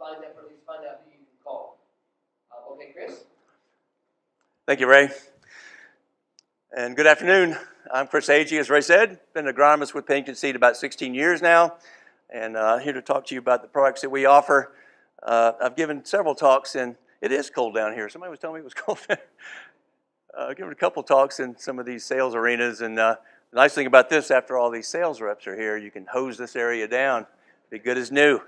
find out, or at least find out who you can call. Okay, Chris? Thank you, Ray. And good afternoon. I'm Chris Agee, as Ray said. Been an agronomist with Pennington Seed about 16 years now, and here to talk to you about the products that we offer. I've given several talks, and it is cold down here. Somebody was telling me it was cold. I've given a couple talks in some of these sales arenas, and the nice thing about this, after all these sales reps are here, you can hose this area down, be good as new.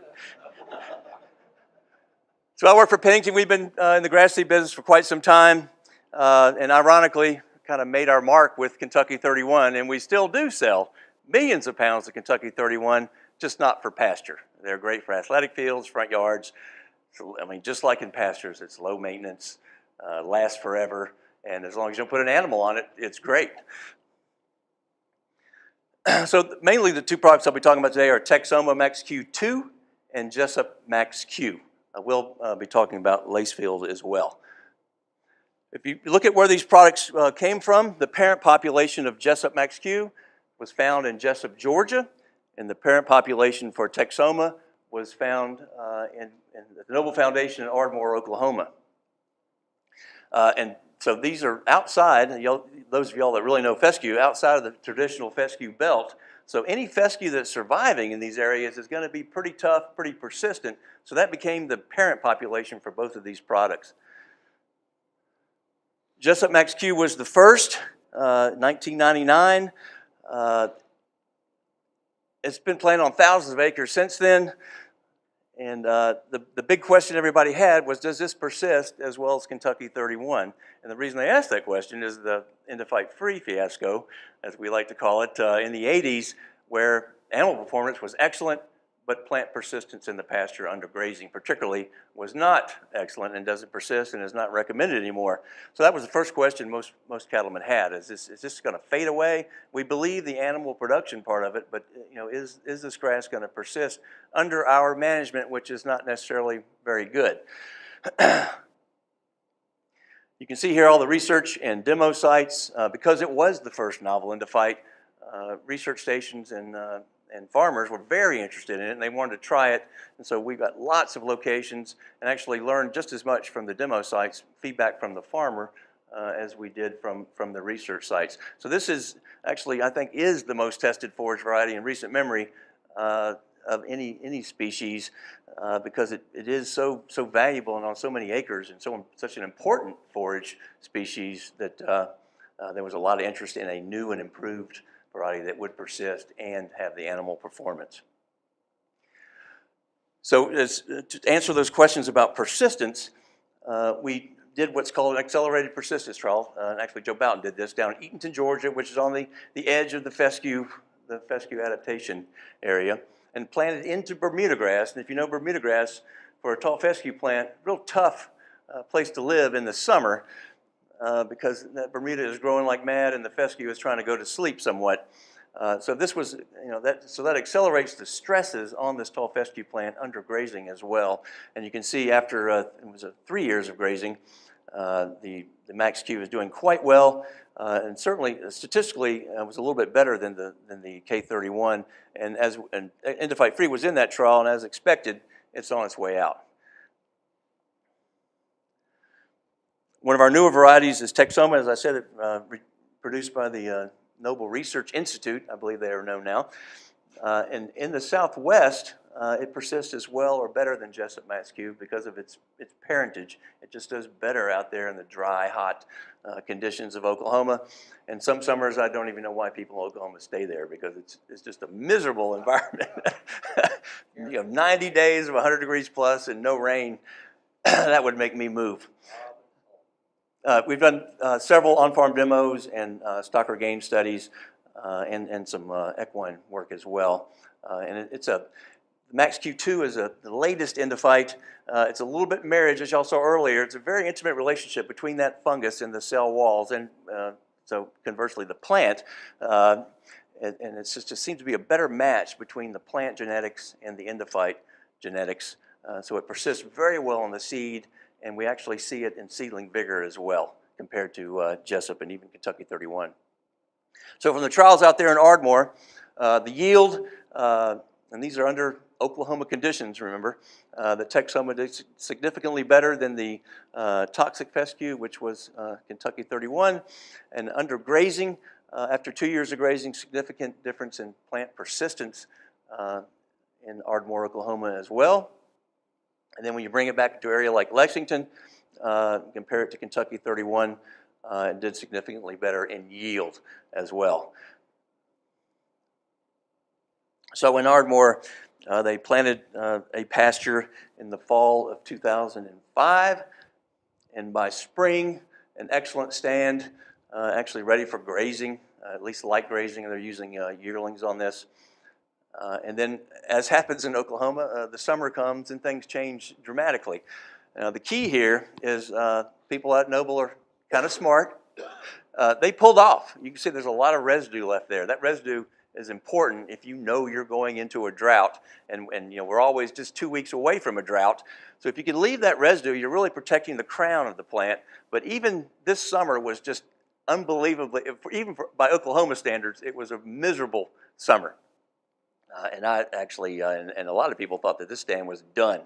So I work for Pennington. We've been in the grass seed business for quite some time, and ironically, kind of made our mark with Kentucky 31, and we still do sell millions of pounds of Kentucky 31, just not for pasture. They're great for athletic fields, front yards. So, I mean, just like in pastures, it's low maintenance, lasts forever, and as long as you don't put an animal on it, it's great. So mainly the two products I'll be talking about today are Texoma MaxQ2 and Jessup MaxQ. I will be talking about Lacefield as well. If you look at where these products came from, the parent population of Jessup MaxQ was found in Jessup, Georgia, and the parent population for Texoma was found in the Noble Foundation in Ardmore, Oklahoma. And so these are outside, and those of y'all that really know fescue, outside of the traditional fescue belt. So any fescue that's surviving in these areas is going to be pretty tough, pretty persistent. So that became the parent population for both of these products. Jessup MaxQ was the first, 1999. It's been planted on thousands of acres since then. And the big question everybody had was, does this persist as well as Kentucky 31? And the reason they asked that question is the Endophyte free fiasco, as we like to call it, in the 80s, where animal performance was excellent, but plant persistence in the pasture under grazing particularly was not excellent and doesn't persist and is not recommended anymore. So that was the first question most cattlemen had. Is this going to fade away? We believe the animal production part of it, but is this grass going to persist under our management, which is not necessarily very good? You can see here all the research and demo sites. Because it was the first novel endophyte, research stations and farmers were very interested in it, and they wanted to try it. And so we've got lots of locations and actually learned just as much from the demo sites, feedback from the farmer, as we did from the research sites. So this is actually, I think, is the most tested forage variety in recent memory of any species, because it is so valuable and on so many acres and such an important forage species that there was a lot of interest in a new and improved variety that would persist and have the animal performance. So to answer those questions about persistence, we did what's called an accelerated persistence trial. And actually, Joe Boughton did this down in Eatonton, Georgia, which is on the edge of the fescue adaptation area, and planted into Bermuda grass. And if you know Bermuda grass, for a tall fescue plant, real tough place to live in the summer, because that Bermuda is growing like mad and the fescue is trying to go to sleep somewhat. So this was, that accelerates the stresses on this tall fescue plant under grazing as well. And you can see after it was 3 years of grazing, the MaxQ is doing quite well, and certainly statistically was a little bit better than the K31. And Endophyte free was in that trial, and as expected, it's on its way out. One of our newer varieties is Texoma, as I said, produced by the Noble Research Institute, I believe they are known now. And in the Southwest, it persists as well or better than Jessup MaxQ because of its parentage. It just does better out there in the dry, hot conditions of Oklahoma. And some summers, I don't even know why people in Oklahoma stay there, because it's just a miserable environment. 90 days of 100 degrees plus and no rain, that would make me move. We've done several on-farm demos and stocker gain studies and some equine work as well. And MaxQ2 is the latest endophyte. It's a little bit marriage, as y'all saw earlier. It's a very intimate relationship between that fungus and the cell walls, and so conversely the plant. And it just seems to be a better match between the plant genetics and the endophyte genetics. So it persists very well in the seed, and we actually see it in seedling vigor as well compared to Jessup and even Kentucky 31. So from the trials out there in Ardmore, the yield, and these are under Oklahoma conditions, remember, the Texoma did significantly better than the toxic fescue, which was Kentucky 31. And under grazing, after 2 years of grazing, significant difference in plant persistence in Ardmore, Oklahoma as well. And then when you bring it back to an area like Lexington, compare it to Kentucky 31, it did significantly better in yield as well. So in Ardmore, they planted a pasture in the fall of 2005, and by spring, an excellent stand, actually ready for grazing, at least light grazing, and they're using yearlings on this. And then, as happens in Oklahoma, the summer comes and things change dramatically. The key here is people at Noble are kind of smart. They pulled off. You can see there's a lot of residue left there. That residue is important if you know you're going into a drought, and you know we're always just 2 weeks away from a drought. So if you can leave that residue, you're really protecting the crown of the plant. But even this summer was just unbelievably, by Oklahoma standards, it was a miserable summer. And I actually, and a lot of people thought that this stand was done.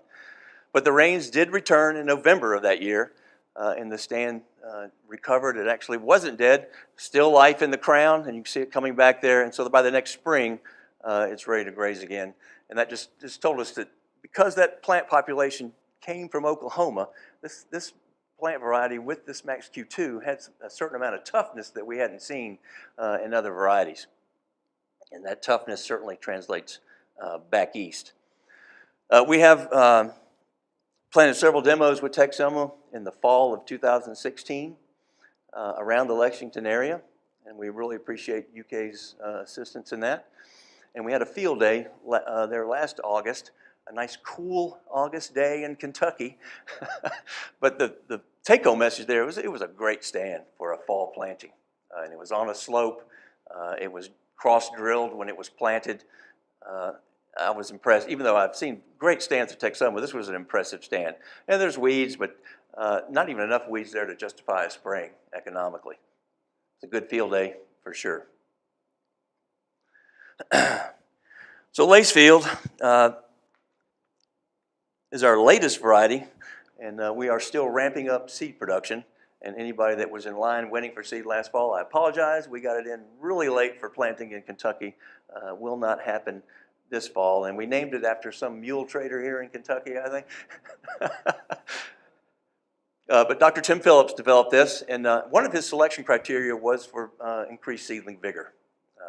But the rains did return in November of that year, and the stand recovered. It actually wasn't dead, still life in the crown, and you can see it coming back there. And so by the next spring, it's ready to graze again. And that just told us that because that plant population came from Oklahoma, this plant variety with this MaxQ2 had a certain amount of toughness that we hadn't seen in other varieties. And that toughness certainly translates back east. We have planted several demos with Texoma in the fall of 2016 around the Lexington area, and we really appreciate UK's assistance in that. And we had a field day there last August, a nice cool August day in Kentucky. But the take-home message there was it was a great stand for a fall planting. And it was on a slope. It was cross-drilled when it was planted. I was impressed, even though I've seen great stands at Texoma, this was an impressive stand. And there's weeds, but not even enough weeds there to justify a spraying economically. It's a good field day for sure. So Lacefield is our latest variety, and we are still ramping up seed production. And anybody that was in line waiting for seed last fall, I apologize. We got it in really late for planting in Kentucky. Will not happen this fall. And we named it after some mule trader here in Kentucky, I think. But Dr. Tim Phillips developed this, and one of his selection criteria was for increased seedling vigor.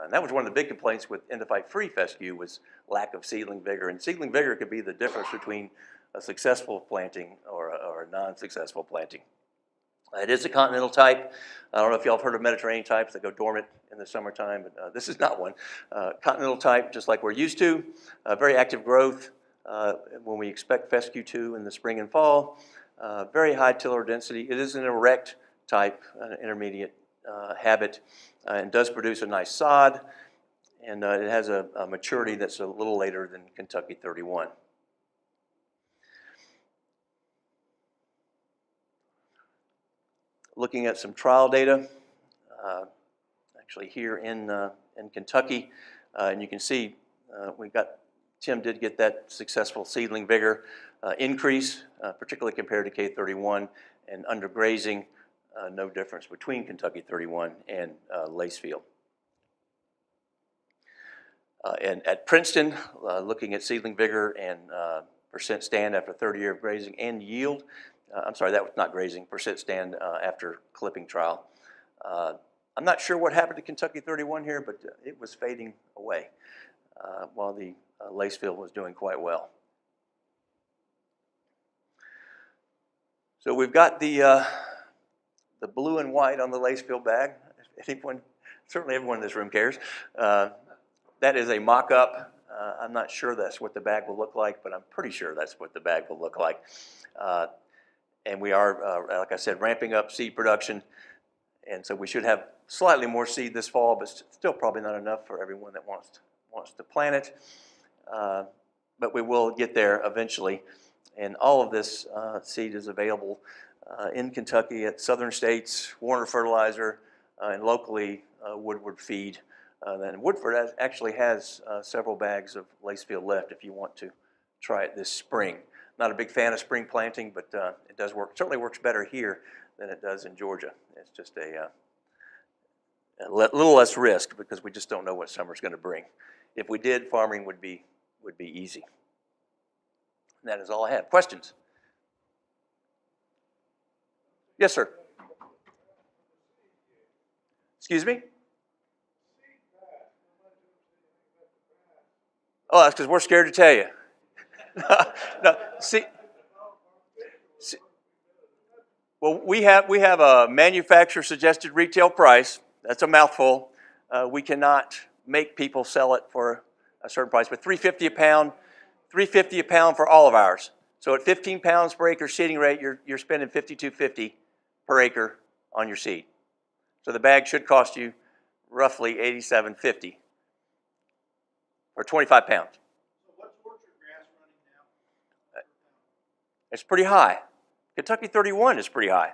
And that was one of the big complaints with Endophyte-free fescue was lack of seedling vigor. And seedling vigor could be the difference between a successful planting or a non-successful planting. It is a continental type. I don't know if y'all have heard of Mediterranean types that go dormant in the summertime, but this is not one. Continental type, just like we're used to. Very active growth when we expect Fescue 2 in the spring and fall. Very high tiller density. It is an erect type, an intermediate habit, and does produce a nice sod. And it has a maturity that's a little later than Kentucky 31. Looking at some trial data, actually here in Kentucky, and you can see Tim did get that successful seedling vigor increase, particularly compared to K31, and under grazing, no difference between Kentucky 31 and Lacefield. And at Princeton, looking at seedling vigor and percent stand after 30 years of grazing and yield, I'm sorry, that was not grazing, percent stand after clipping trial. I'm not sure what happened to Kentucky 31 here, but it was fading away while the Lacefield was doing quite well. So we've got the blue and white on the Lacefield bag. Certainly everyone in this room cares. That is a mock-up. I'm not sure that's what the bag will look like, but I'm pretty sure that's what the bag will look like. And we are, like I said, ramping up seed production. And so we should have slightly more seed this fall, but still probably not enough for everyone that wants to plant it. But we will get there eventually. And all of this seed is available in Kentucky at Southern States, Warner Fertilizer, and locally Woodward Feed Then Woodford actually has several bags of Lacefield left if you want to try it this spring. Not a big fan of spring planting, but it does work. Certainly works better here than it does in Georgia. It's just a little less risk because we just don't know what summer's going to bring. If we did, farming would be easy. And that is all I have. Questions? Yes, sir. Excuse me? Oh, that's because we're scared to tell you. No, see, well, we have a manufacturer suggested retail price. That's a mouthful. We cannot make people sell it for a certain price, but $3.50 a pound, $3.50 a pound for all of ours. So at 15 pounds per acre seeding rate, you're spending $52.50 per acre on your seed. So the bag should cost you roughly $87.50 for 25 pounds. So what's orchard grass running now? It's pretty high. Kentucky 31 is pretty high.